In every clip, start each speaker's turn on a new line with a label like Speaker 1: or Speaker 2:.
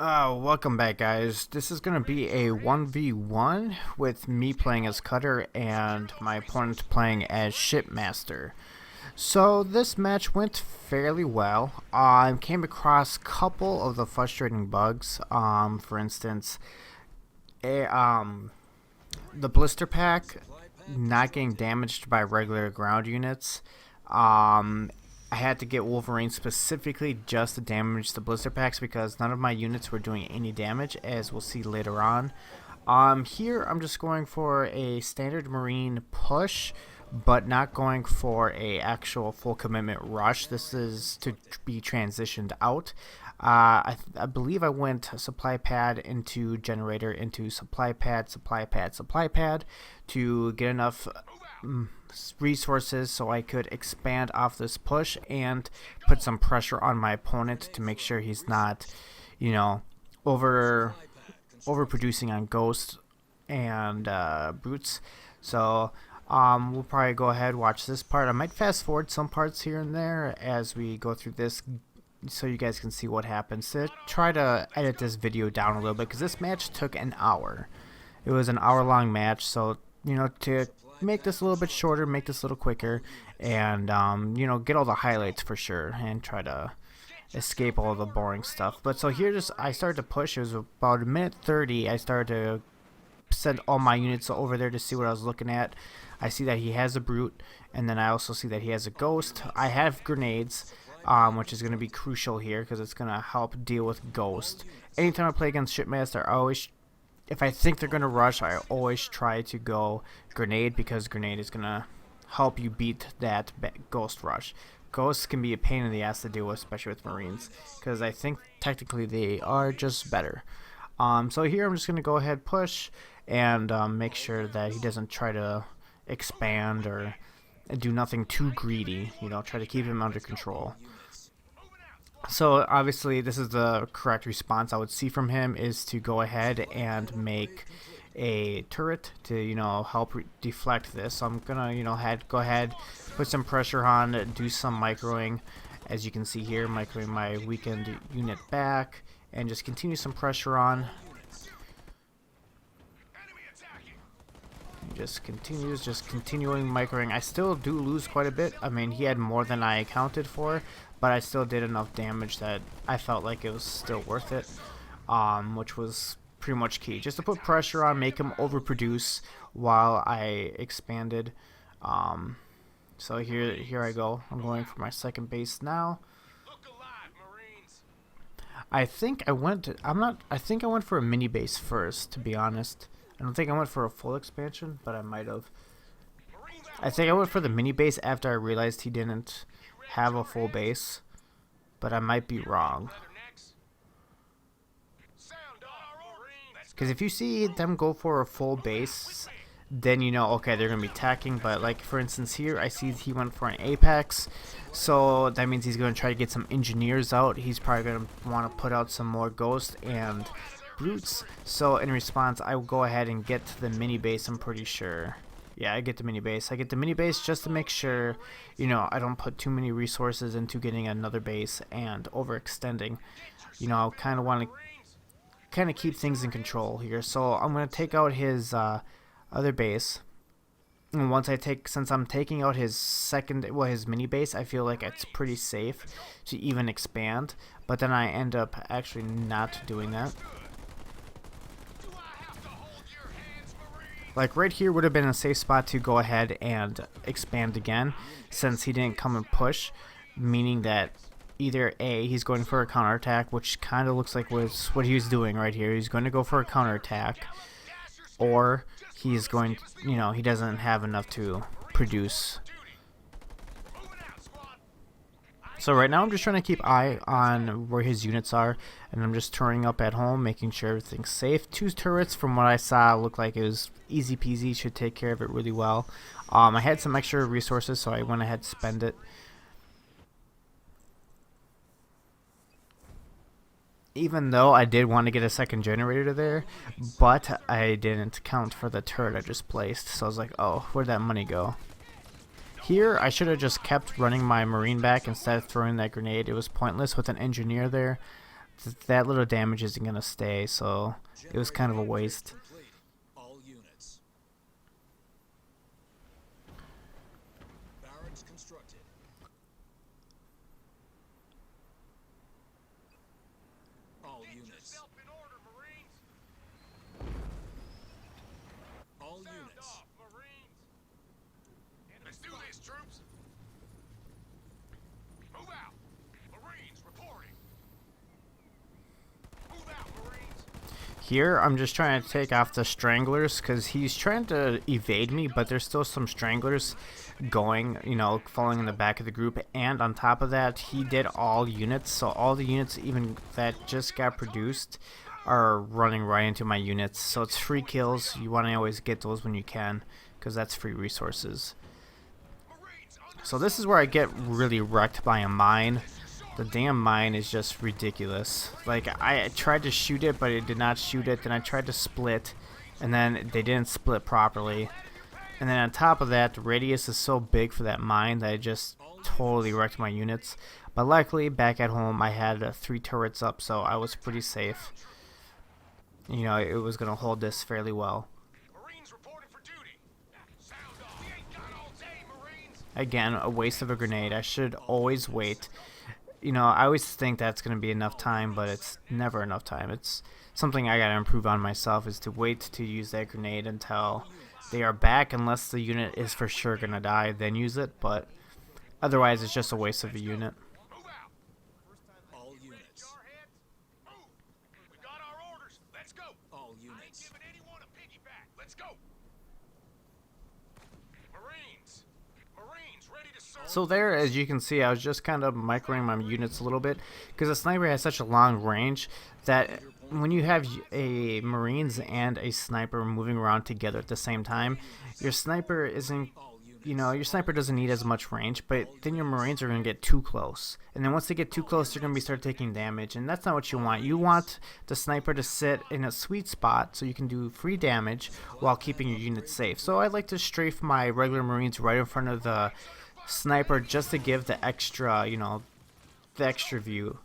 Speaker 1: Welcome back, guys. This is going to be a 1v1 with me playing as Cutter and my opponent playing as Shipmaster. So this match went fairly well. I came across a couple of the frustrating bugs. For instance, a, the blister pack not getting damaged by regular ground units. I had to get Wolverine specifically just to damage the blister packs because none of my units were doing any damage, as we'll see later on. Here I'm just going for a standard Marine push, but not going for a actual full commitment rush. This is to be transitioned out. I believe I went supply pad into generator into supply pad to get enough resources so I could expand off this push and put some pressure on my opponent to make sure he's not, overproducing on ghosts and brutes. So we'll probably go ahead watch this part. I might fast forward some parts here and there as we go through this so you guys can see what happens. To try to edit this video down a little bit because this match took an hour. It was an hour-long match, so to make this a little bit shorter, make this a little quicker, and get all the highlights for sure, and try to escape all the boring stuff. But so here, I started to push. It was about a minute 30. I started to send all my units over there to see what I was looking at. I see that he has a brute, and then I also see that he has a ghost. I have grenades, which is going to be crucial here because it's going to help deal with ghost. Anytime I play against Shipmaster, if I think they're going to rush, I always try to go grenade because grenade is going to help you beat that ghost rush. Ghosts can be a pain in the ass to deal with, especially with Marines, because I think technically they are just better. So here I'm just going to go ahead push and make sure that he doesn't try to expand or do nothing too greedy. Try to keep him under control. So obviously this is the correct response I would see from him, is to go ahead and make a turret to help deflect this. So I'm gonna go ahead, put some pressure on, do some microing, as you can see here, microing my weakened unit back, and just continue some pressure on. Just continuing microing. I still do lose quite a bit. I mean, he had more than I accounted for, but I still did enough damage that I felt like it was still worth it, which was pretty much key. Just to put pressure on, make him overproduce while I expanded. So here I go. I'm going for my second base now. I think I went for a mini base first, to be honest. I don't think I went for a full expansion, but I might have. I think I went for the mini base after I realized he didn't have a full base, but I might be wrong. Because if you see them go for a full base, then okay, they're going to be attacking. But like for instance here, I see he went for an apex, so that means he's going to try to get some engineers out. He's probably going to want to put out some more ghosts and brutes. So in response, I will go ahead and get to the mini base. I'm pretty sure. Yeah, I get the mini base. I get the mini base just to make sure, I don't put too many resources into getting another base and overextending. I kind of want to keep things in control here. So I'm going to take out his other base. And since I'm taking out his his mini base, I feel like it's pretty safe to even expand. But then I end up actually not doing that. Like right here would have been a safe spot to go ahead and expand again, since he didn't come and push, meaning that either A, he's going for a counterattack, which kind of looks like was what he was doing right here. He's going to go for a counterattack, or he's going, he doesn't have enough to produce. So right now I'm just trying to keep eye on where his units are, and I'm just turning up at home, making sure everything's safe. 2 turrets from what I saw looked like it was easy peasy, should take care of it really well. I had some extra resources, so I went ahead and spend it. Even though I did want to get a second generator there, but I didn't count for the turret I just placed, so I was like, oh, where'd that money go? Here, I should have just kept running my Marine back instead of throwing that grenade. It was pointless with an engineer there. that little damage isn't gonna stay, so it was kind of a waste.
Speaker 2: All units. Barracks constructed. All units. All units.
Speaker 3: Let's do this, troops. Move out. Marines reporting. Move out, Marines.
Speaker 1: Here, I'm just trying to take off the stranglers because he's trying to evade me, but there's still some stranglers going, you know, falling in the back of the group. And on top of that, he did all units, so all the units even that just got produced are running right into my units. So it's free kills. You want to always get those when you can because that's free resources. So this is where I get really wrecked by a mine. The damn mine is just ridiculous. Like, I tried to shoot it, but it did not shoot it. Then I tried to split, and then they didn't split properly. And then on top of that, the radius is so big for that mine that I just totally wrecked my units. But luckily, back at home, I had 3 turrets up, so I was pretty safe. You know, it was going to hold this fairly well.
Speaker 3: Marines reporting for duty. Sound off. We ain't got all day, Marines.
Speaker 1: Again, a waste of a grenade. I should always wait. You know, I always think that's going to be enough time, but it's never enough time. It's something I got to improve on myself, is to wait to use that grenade until they are back, unless the unit is for sure going to die, then use it. But otherwise, it's just a waste of a unit.
Speaker 3: Move out.
Speaker 2: All units.
Speaker 3: Jarheads, move. We got our orders. Let's go.
Speaker 2: All
Speaker 3: I ain't
Speaker 2: units.
Speaker 3: giving anyone a piggyback. Let's go. Marines. Marines ready to serve.
Speaker 1: So there, as you can see, I was just kind of microing my units a little bit, because a sniper has such a long range that when you have a Marines and a sniper moving around together at the same time, your sniper isn't, you know, your sniper doesn't need as much range, but then your Marines are going to get too close. And then once they get too close, they're going to start taking damage, and that's not what you want. You want the sniper to sit in a sweet spot so you can do free damage while keeping your units safe. So I like to strafe my regular Marines right in front of the sniper just to give the extra, you know, the extra view,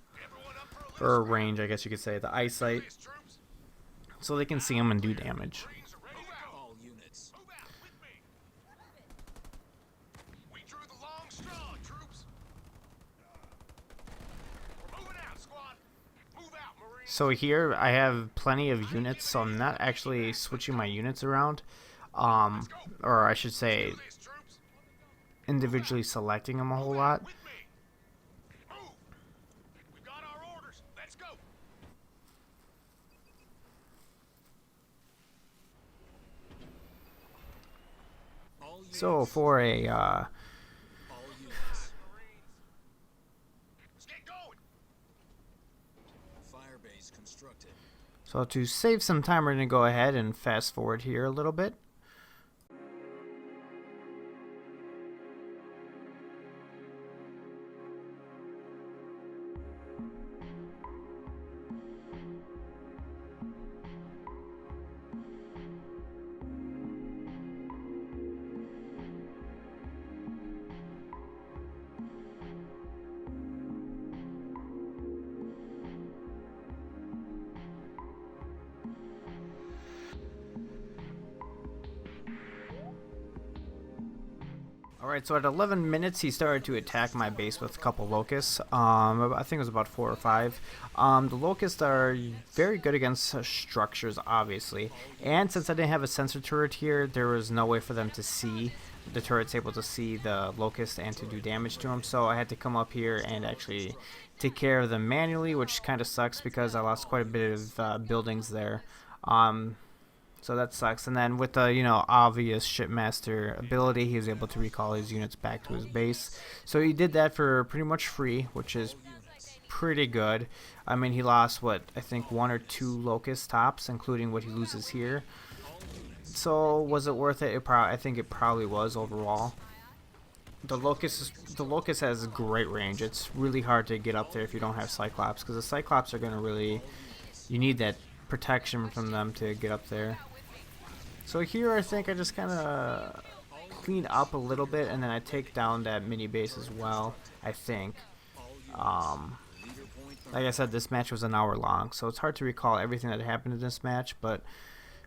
Speaker 1: or range, I guess you could say, the eyesight,
Speaker 3: This, troops.
Speaker 1: so they can see them and do damage.
Speaker 3: Marines are ready to go.
Speaker 2: All units.
Speaker 3: Move out with me. We drew the long straw, troops. We're moving out, squad. Move out, Marines.
Speaker 1: So here I have plenty of units, so I'm not actually switching my units around, or I should say
Speaker 3: Do this, troops.
Speaker 1: individually selecting them a whole lot.
Speaker 3: With me. Move. We got our orders. Let's go.
Speaker 2: All units.
Speaker 1: So for a
Speaker 2: All units.
Speaker 3: Marines. Let's get going.
Speaker 2: Firebase constructed.
Speaker 1: so to save some time, we're gonna go ahead and fast forward here a little bit. Alright, so at 11 minutes he started to attack my base with a couple locusts. I think it was about 4 or 5. The locusts are very good against structures, obviously. And since I didn't have a sensor turret here, there was no way for them to see. The turret's able to see the locust and to do damage to them. So I had to come up here and actually take care of them manually, which kind of sucks because I lost quite a bit of buildings there. So that sucks. And then with the, you know, obvious shipmaster ability, he was able to recall his units back to his base. So he did that for pretty much free, which is pretty good. I mean, he lost, what, I think 1 or 2 locust tops, including what he loses here. So was it worth it? I think it probably was overall. The locust has great range. It's really hard to get up there if you don't have Cyclops, because the Cyclops are going to really, you need that protection from them to get up there. So here I think I just kind of clean up a little bit, and then I take down that mini base as well, I think. Like I said, this match was an hour long, so it's hard to recall everything that happened in this match, but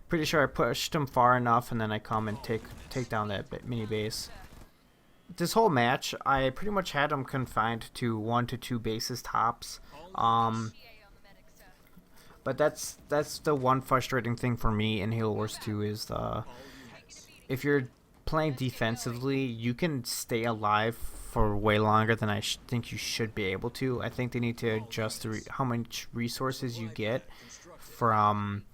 Speaker 1: pretty sure I pushed him far enough, and then I come and take down that mini base. This whole match, I pretty much had him confined to 1 to 2 bases tops. But that's the one frustrating thing for me in Halo Wars 2 is if you're playing defensively, you can stay alive for way longer than I think you should be able to. I think they need to adjust how much resources you get from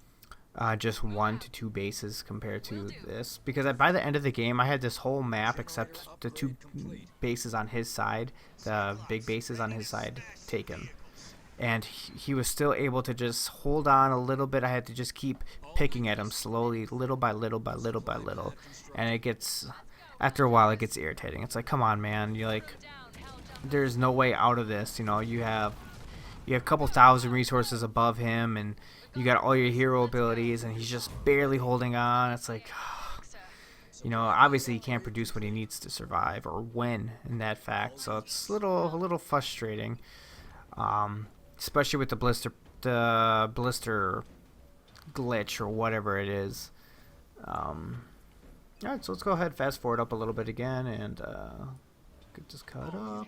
Speaker 1: just 1 to 2 bases compared to this, because by the end of the game I had this whole map except the 2 bases on his side, the big bases on his side, taken, and he was still able to just hold on a little bit. I had to just keep picking at him slowly, little by little by little by little, and it gets, after a while it gets irritating. It's like, come on man, you're like, there's no way out of this, you know. You have a couple thousand resources above him, and you got all your hero abilities, and he's just barely holding on. It's like, you know, obviously he can't produce what he needs to survive or win in that fact. So it's a little frustrating, especially with the blister glitch or whatever it is. All right, so let's go ahead, fast forward up a little bit again, and get this cut up.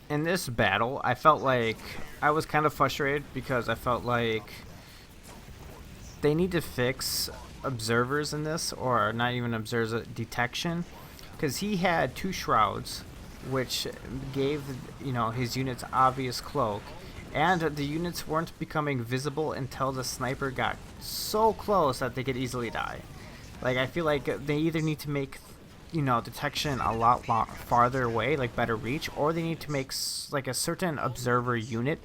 Speaker 1: In this battle, I felt like I was kind of frustrated because I felt like they need to fix observers in this, or not even observer detection, because he had 2 shrouds, which gave, you know, his units obvious cloak, and the units weren't becoming visible until the sniper got so close that they could easily die. Like, I feel like they either need to make detection a lot farther away, like better reach, or they need to make like a certain observer unit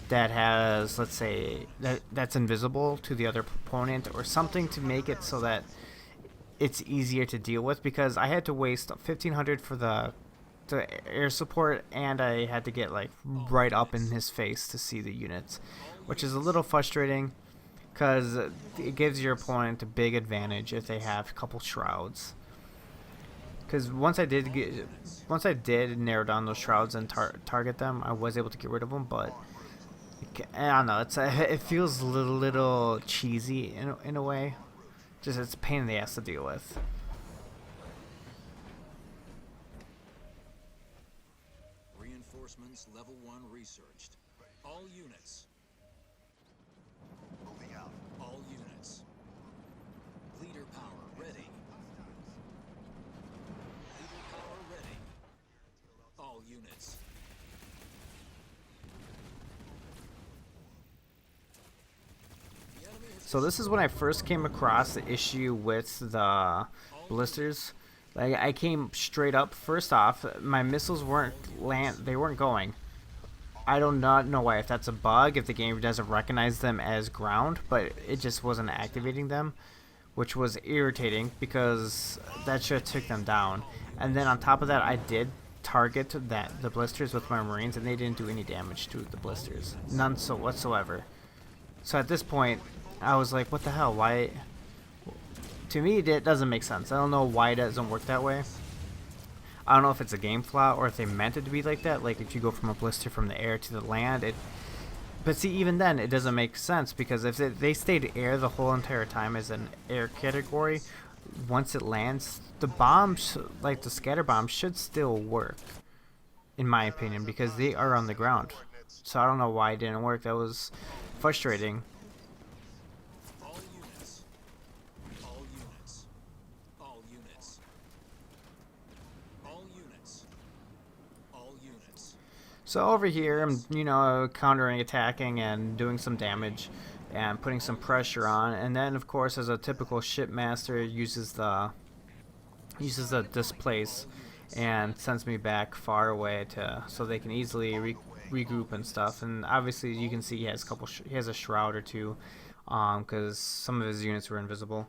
Speaker 1: that has, let's say, that's invisible to the other opponent or something to make it so that it's easier to deal with, because I had to waste 1,500 for the air support, and I had to get like right up in his face to see the units, which is a little frustrating because it gives your opponent a big advantage if they have a couple shrouds. Because once I did narrow down those shrouds and target them, I was able to get rid of them, but I don't know, it feels a little cheesy in a way. Just it's a pain in the ass to deal with.
Speaker 2: Reinforcements level 1 researched. All units.
Speaker 3: Moving out.
Speaker 2: All units. Leader power ready. Leader power ready. All units. The enemy has
Speaker 1: So this is when I first came across the issue with the blisters. Like, I came straight up. First off, my missiles weren't going. I do not know why, if that's a bug, if the game doesn't recognize them as ground, but it just wasn't activating them, which was irritating because that should have took them down. And then on top of that, I did target the blisters with my Marines, and they didn't do any damage to the blisters, none whatsoever. So at this point, I was like, what the hell? Why? To me, it doesn't make sense. I don't know why it doesn't work that way. I don't know if it's a game flaw or if they meant it to be like that. Like if you go from a blister from the air to the land, but see, even then, it doesn't make sense, because if they stayed air the whole entire time as an air category, once it lands, the bombs, like the scatter bombs, should still work, in my opinion, because they are on the ground. So I don't know why it didn't work. That was frustrating.
Speaker 2: all units. All units. All units. All units. All units.
Speaker 1: So over here, I'm, countering, attacking, and doing some damage, and putting some pressure on. And then, of course, as a typical shipmaster, uses the displace and sends me back far away so they can easily regroup and stuff. And obviously, you can see he has a shroud or two, because some of his units were invisible.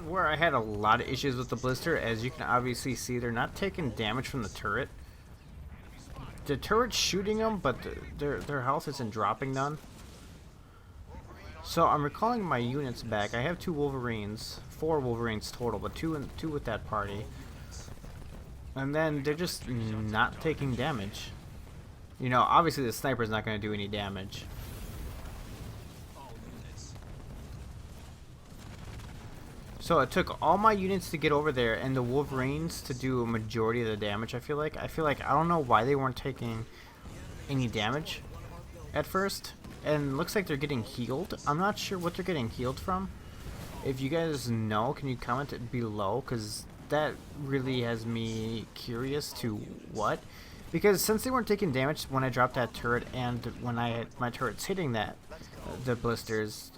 Speaker 1: Where I had a lot of issues with the blister. As you can obviously see, they're not taking damage from the turret. The turret's shooting them, but their health isn't dropping none. So I'm recalling my units back. I have 4 Wolverines total, but two with that party. And then they're just not taking damage. Obviously the sniper's not going to do any damage. So it took all my units to get over there, and the Wolverines to do a majority of the damage. I feel like I don't know why they weren't taking any damage at first, and looks like they're getting healed. I'm not sure what they're getting healed from. If you guys know, can you comment it below? Because that really has me curious to what. Because since they weren't taking damage when I dropped that turret and when my turret's hitting that the blisters,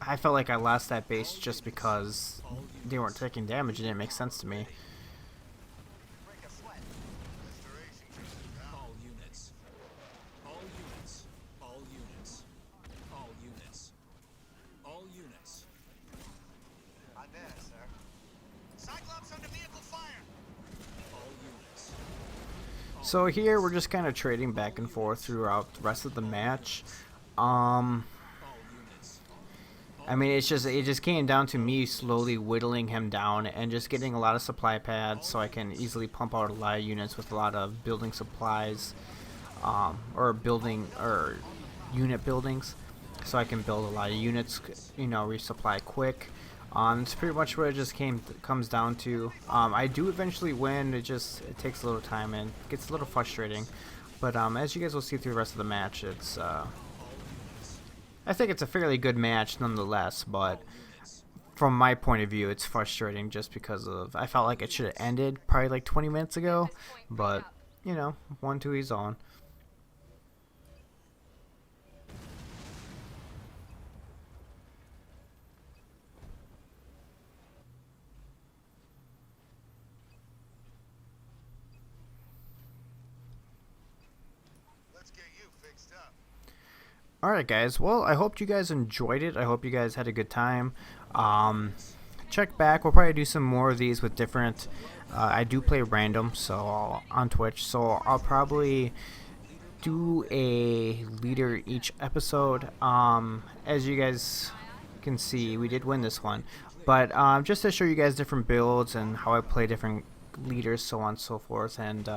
Speaker 1: I felt like I lost that base just because they weren't taking damage. It didn't make sense to me.
Speaker 2: All units. All units. All units. All units. All units.
Speaker 3: I'm there, sir. Cyclops under vehicle fire!
Speaker 2: All units.
Speaker 1: So here we're just kind of trading back and forth throughout the rest of the match.
Speaker 2: All units.
Speaker 1: I mean, it just came down to me slowly whittling him down and just getting a lot of supply pads so I can easily pump out a lot of units with a lot of building supplies, or unit buildings, so I can build a lot of units, you know, resupply quick. It's pretty much what it just comes down to. I do eventually win. It takes a little time and gets a little frustrating, but as you guys will see through the rest of the match, it's I think it's a fairly good match nonetheless, but from my point of view, it's frustrating just because of I felt like it should have ended probably like 20 minutes ago, but you know, one to his own.
Speaker 3: Let's get you fixed up.
Speaker 1: Alright guys, well I hope you guys enjoyed it. I hope you guys had a good time. Check back, we'll probably do some more of these with different, I do play random on Twitch, so I'll probably do a leader each episode. As you guys can see, we did win this one, but just to show you guys different builds and how I play different leaders, so on and so forth, and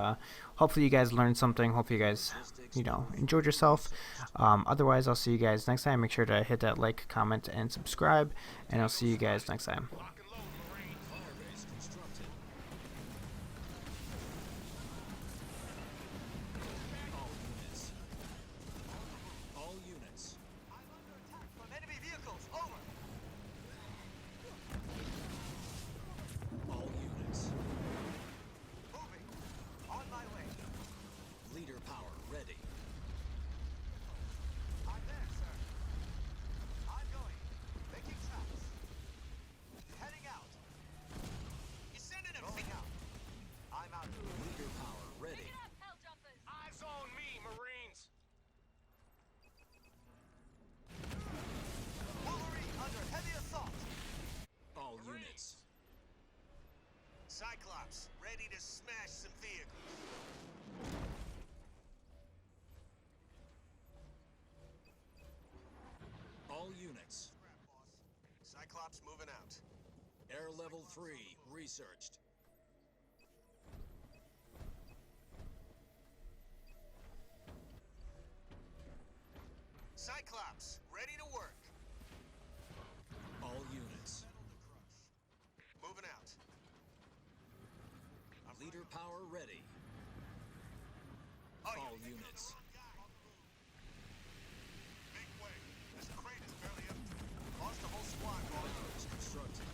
Speaker 1: hopefully you guys learned something. Hopefully you guys, you know, enjoyed yourself. Otherwise, I'll see you guys next time. Make sure to hit that like, comment, and subscribe, and I'll see you guys next time.
Speaker 3: Lock and load, Marines.
Speaker 2: Firebase constructed. All units. All units.
Speaker 3: I'm under attack from enemy vehicles. Over.
Speaker 2: All units.
Speaker 3: Moving. On my way.
Speaker 2: Leader power ready.
Speaker 3: I'm there, sir. I'm going. Making tracks. Heading out. You sending him? Going out. I'm out.
Speaker 2: Leader power ready.
Speaker 3: Eyes on me, Marines. Wolverine under heavy assault.
Speaker 2: All units.
Speaker 3: Cyclops ready to smash some vehicles.
Speaker 2: All units.
Speaker 3: Cyclops moving out.
Speaker 2: Air level 3 researched.
Speaker 3: Cyclops ready to work.
Speaker 2: All units.
Speaker 3: Moving out.
Speaker 2: Leader power ready.
Speaker 3: Oh,
Speaker 2: All
Speaker 3: you're
Speaker 2: units.
Speaker 3: thinking of the wrong guy. Make way. This crate is barely empty. Lost a whole squad.
Speaker 2: Firebase constructed.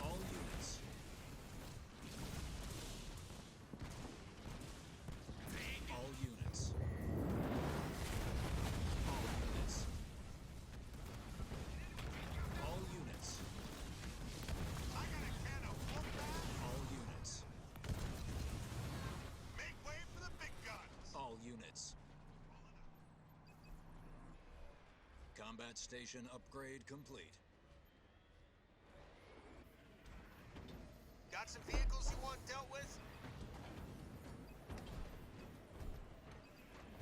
Speaker 2: All units. All units. All units. All units.
Speaker 3: I got a can of whoop that.
Speaker 2: All units.
Speaker 3: Make way for the big guns.
Speaker 2: All units. Combat station upgrade complete.
Speaker 3: Got some vehicles you want dealt with?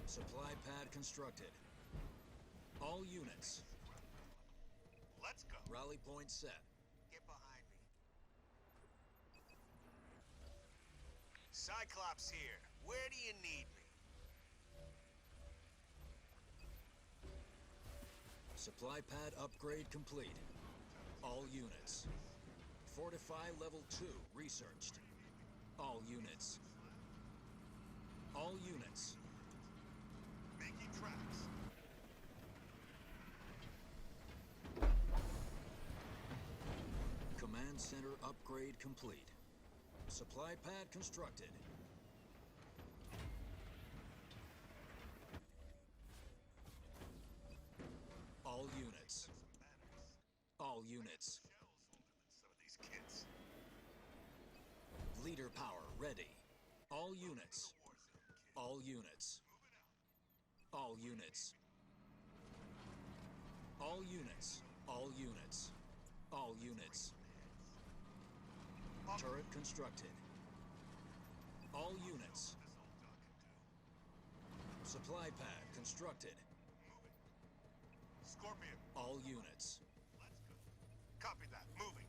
Speaker 2: Supply pad constructed. All units.
Speaker 3: Let's go.
Speaker 2: Rally point set.
Speaker 3: Get behind me. Cyclops here. Where do you need me?
Speaker 2: Supply pad upgrade complete. All units. Fortify level 2 researched. All units. All units.
Speaker 3: Making tracks.
Speaker 2: Command center upgrade complete. Supply pad constructed. units.
Speaker 3: Shells older than some of these kids.
Speaker 2: Leader power ready. All units.
Speaker 3: War zone, kid.
Speaker 2: All units.
Speaker 3: Moving out.
Speaker 2: All units. All units. All units. All units. Turret constructed. All units.
Speaker 3: This old dog can do.
Speaker 2: Supply pad constructed.
Speaker 3: Moving. Scorpion,
Speaker 2: All units.
Speaker 3: let's go. Copy that. Moving.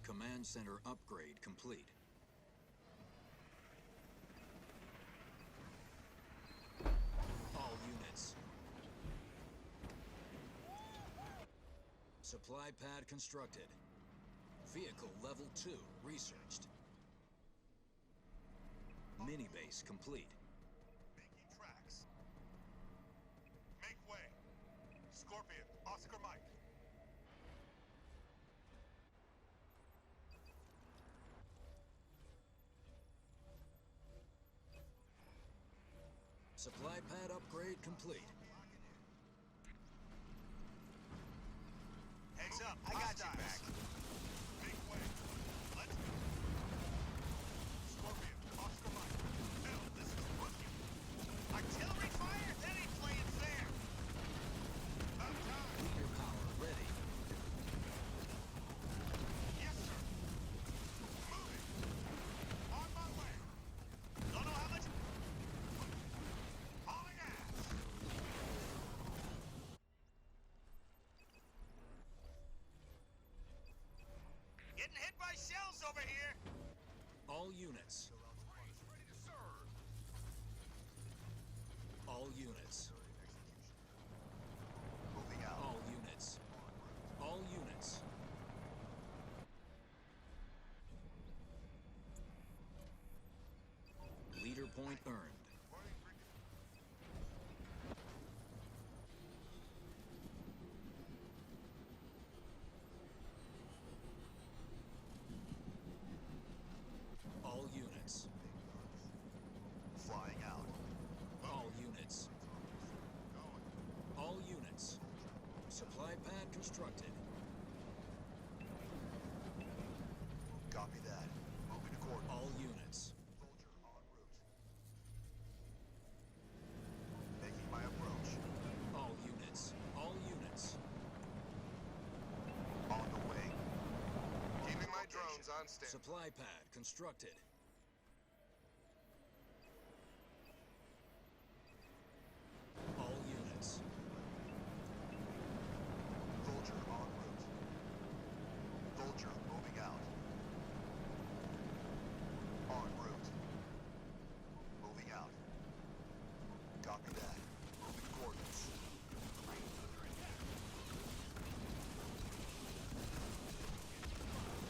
Speaker 2: Command center upgrade complete. All units. Supply pad constructed. Vehicle level 2 researched. Mini base complete.
Speaker 3: Making tracks. Make way. Scorpion, Oscar Mike.
Speaker 2: Supply pad upgrade complete.
Speaker 3: Heads up, I got you back. Make way. Let's go. Scorpion, Oscar Mike. Hell, this is working. Artillery fire? That ain't playing fair. About time.
Speaker 2: Leader power ready.
Speaker 3: Yes, sir. Moving. On my way. Don't know how much. Hauling ass. Getting hit by shells over here.
Speaker 2: All units.
Speaker 3: Ready to serve.
Speaker 2: All units.
Speaker 3: Moving out.
Speaker 2: All units. All units. Leader point earned. All units.
Speaker 3: Flying out.
Speaker 2: All units.
Speaker 3: Going.
Speaker 2: All units. Supply pad constructed.
Speaker 3: Copy that. Moving to coordinates.
Speaker 2: All units.
Speaker 3: Soldier en route. Making my approach.
Speaker 2: All units. All units.
Speaker 3: On the way. Keeping my drones on standby.
Speaker 2: Supply pad constructed. All units.
Speaker 3: Soldier en route. Soldier moving out. En route. Moving out. Copy that. Moving coordinates.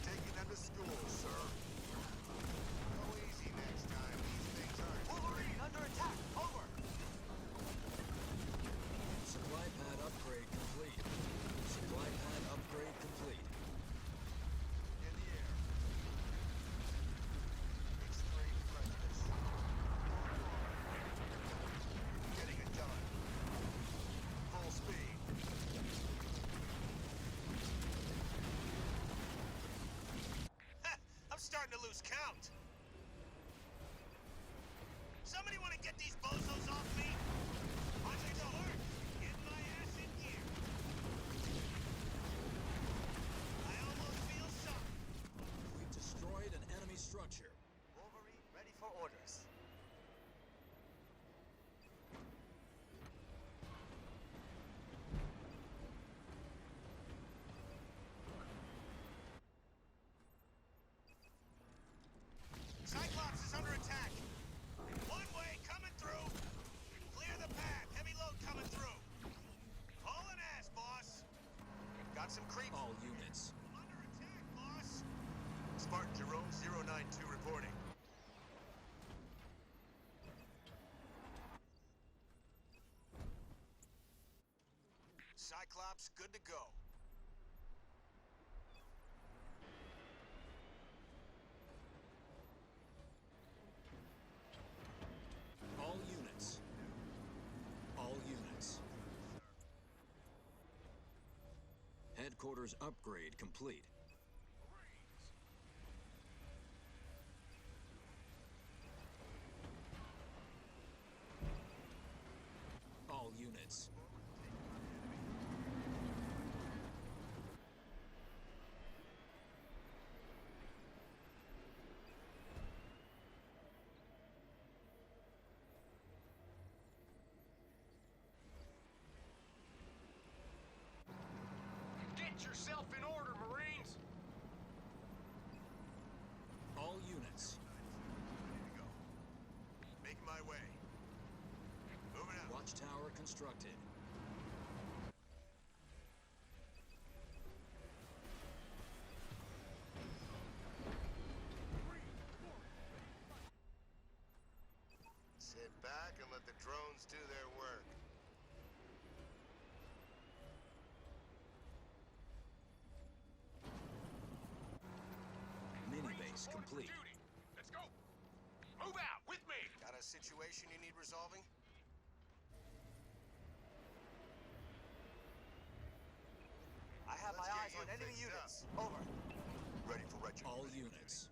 Speaker 3: Taking them to school, sir. Go easy next time. These things aren't. Wolverine under attack. Over.
Speaker 2: Supply pad upgrade complete. Supply pad upgrade complete.
Speaker 3: In the air. Extreme prejudice. Getting it done. Full speed. I'm starting to lose count. Somebody want to get these bozos off me? Watch it to work. Get my ass in gear. I almost feel something.
Speaker 2: We've destroyed an enemy structure.
Speaker 3: Wolverine ready for orders. Cyclops is under attack. One way coming through. Clear the path. Heavy load coming through. Hauling ass, boss. Got some creep.
Speaker 2: All units.
Speaker 3: Under attack, boss. Spartan Jerome 092 reporting. Cyclops, good to go.
Speaker 2: All units. All units. headquarters upgrade complete. All units.
Speaker 4: Get yourself in order, Marines!
Speaker 2: All units.
Speaker 3: Ready to go. Making my way. Moving out.
Speaker 2: Watchtower constructed.
Speaker 3: Sit back and let the drones do their work.
Speaker 2: Mini base
Speaker 4: Reporting for
Speaker 2: complete.
Speaker 4: duty. Let's go! Move out with me!
Speaker 3: Got a situation you need resolving?
Speaker 5: I have
Speaker 3: Let's
Speaker 5: my
Speaker 3: get
Speaker 5: eyes
Speaker 3: you
Speaker 5: on enemy
Speaker 3: fixed
Speaker 5: units.
Speaker 3: up.
Speaker 5: Over.
Speaker 3: Ready for retro.
Speaker 2: All units.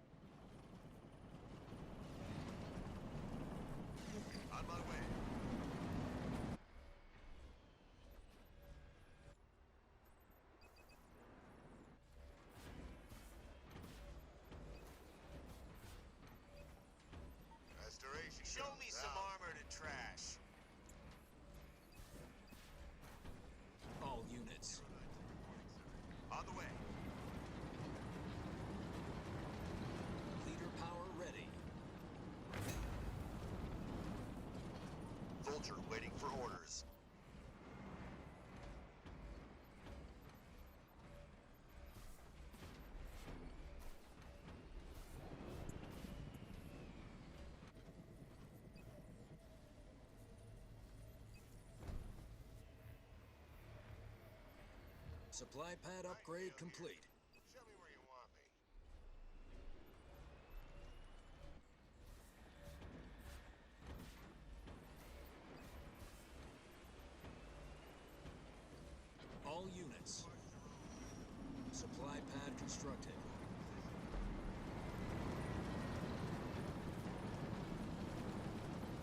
Speaker 3: On my way. Restoration.
Speaker 5: Show me
Speaker 3: goes
Speaker 5: some
Speaker 3: out.
Speaker 5: armor to trash.
Speaker 2: All units.
Speaker 3: On the way.
Speaker 2: Leader power ready.
Speaker 3: Vulture waiting for orders.
Speaker 2: Supply pad upgrade complete.
Speaker 3: Show me where you want me.
Speaker 2: All units. Supply pad constructed.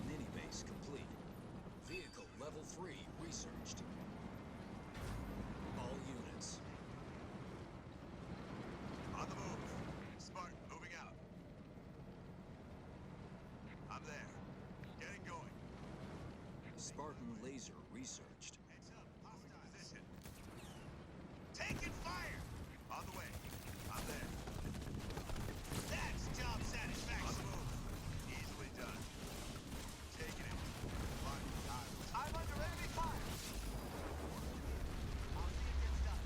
Speaker 2: Mini base complete. Vehicle level 3 researched. All units.
Speaker 3: On the move. Spartan moving out. I'm there. Getting going.
Speaker 2: Spartan laser researched.
Speaker 3: Heads up. Hostile position. Taking fire. On the way. I'm there. That's job
Speaker 5: On the
Speaker 3: satisfaction.
Speaker 5: move.
Speaker 3: Easily done. Taking it. Martin, time.
Speaker 5: I'm under enemy fire. I'll see it gets done.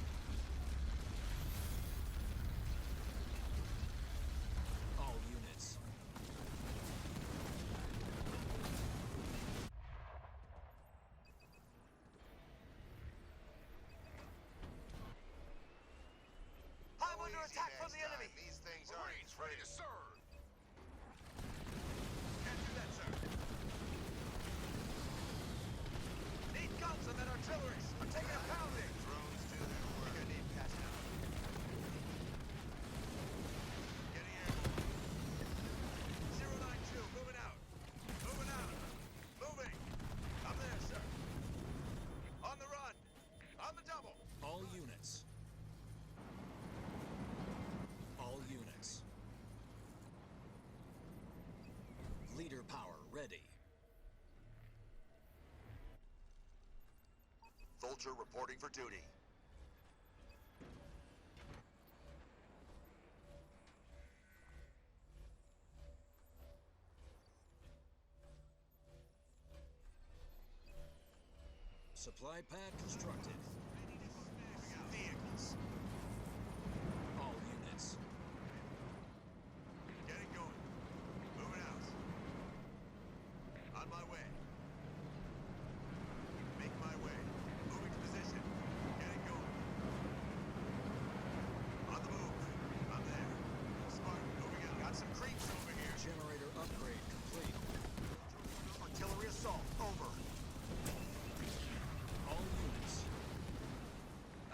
Speaker 2: All units.
Speaker 5: I'm
Speaker 3: Go
Speaker 5: under
Speaker 3: easy
Speaker 5: attack from
Speaker 3: next
Speaker 5: the enemy.
Speaker 3: time. These things aren't
Speaker 4: Marines ready to
Speaker 3: free.
Speaker 4: serve!
Speaker 3: Can't do that, sir.
Speaker 5: Need guns and then artillery. We're taking a pounding.
Speaker 3: Drones do their work.
Speaker 5: I need patch now.
Speaker 3: Getting airborne. 092, moving out. Moving out. Moving. I'm there, sir. On the run. On the double.
Speaker 2: All units. All units. Leader power ready.
Speaker 3: Vulture reporting for duty.
Speaker 2: Supply pad constructed.
Speaker 3: Vehicles.
Speaker 2: All units.
Speaker 3: Getting going. Moving out. On my way. Make my way. Moving to position. Getting going. On the move. I'm there. Spartan moving out. Got some creeps over here.
Speaker 2: Generator upgrade complete.
Speaker 5: Artillery assault. Over.
Speaker 2: All units.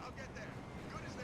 Speaker 3: I'll get there. Good as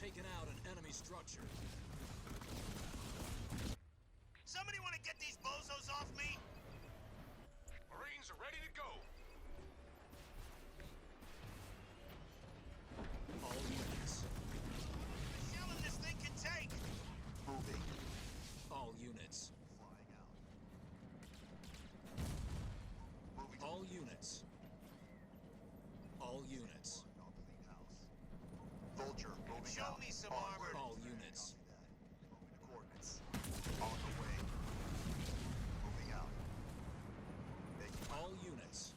Speaker 2: taken out an enemy structure.
Speaker 3: Somebody want to get these bozos off me?
Speaker 4: Marines are ready to go.
Speaker 2: All units.
Speaker 3: The shelling this thing can take.
Speaker 5: Moving.
Speaker 2: All units.
Speaker 5: Flying out. Moving.
Speaker 2: All units. All units.
Speaker 5: Clean house. Vulture moving
Speaker 3: Show
Speaker 5: out.
Speaker 3: me some
Speaker 5: Onward.
Speaker 3: armor.
Speaker 2: All units.
Speaker 5: Copy that. Moving to coordinates. On the way. Moving out. Making
Speaker 2: All units.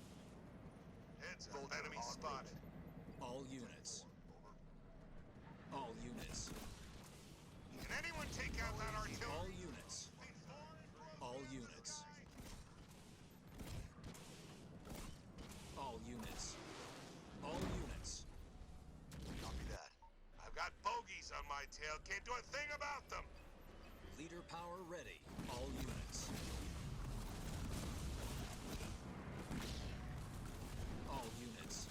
Speaker 3: Heads up.
Speaker 5: Vulture
Speaker 3: Enemy
Speaker 5: en
Speaker 3: spotted.
Speaker 5: route.
Speaker 2: All units.
Speaker 5: Over.
Speaker 2: All units.
Speaker 3: Can anyone take out that
Speaker 2: All
Speaker 3: artillery?
Speaker 2: units. All units. All units. All units.
Speaker 5: Copy that.
Speaker 3: I've got bogeys on my tail. Can't do a thing about them.
Speaker 2: Leader power ready. All units. All units.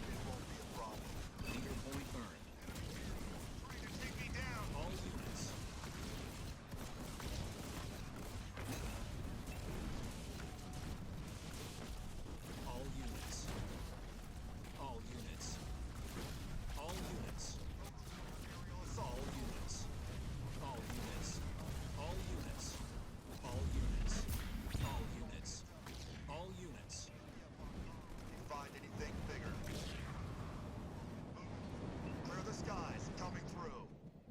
Speaker 5: It won't be a problem.
Speaker 2: Leader point earned.
Speaker 3: Trying to take me down.
Speaker 2: All units. All units. All units. All units.
Speaker 5: Aerial
Speaker 2: All
Speaker 5: assault.
Speaker 2: units. All units. All units. All units. All units. All units.
Speaker 5: You find anything bigger? Clear the skies. Coming through.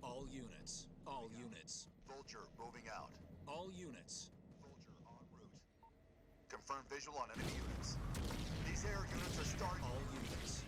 Speaker 2: All units. All units.
Speaker 5: Vulture moving out.
Speaker 2: All units.
Speaker 5: Vulture en route. Confirm visual on enemy units. These air units are starting.
Speaker 2: All units.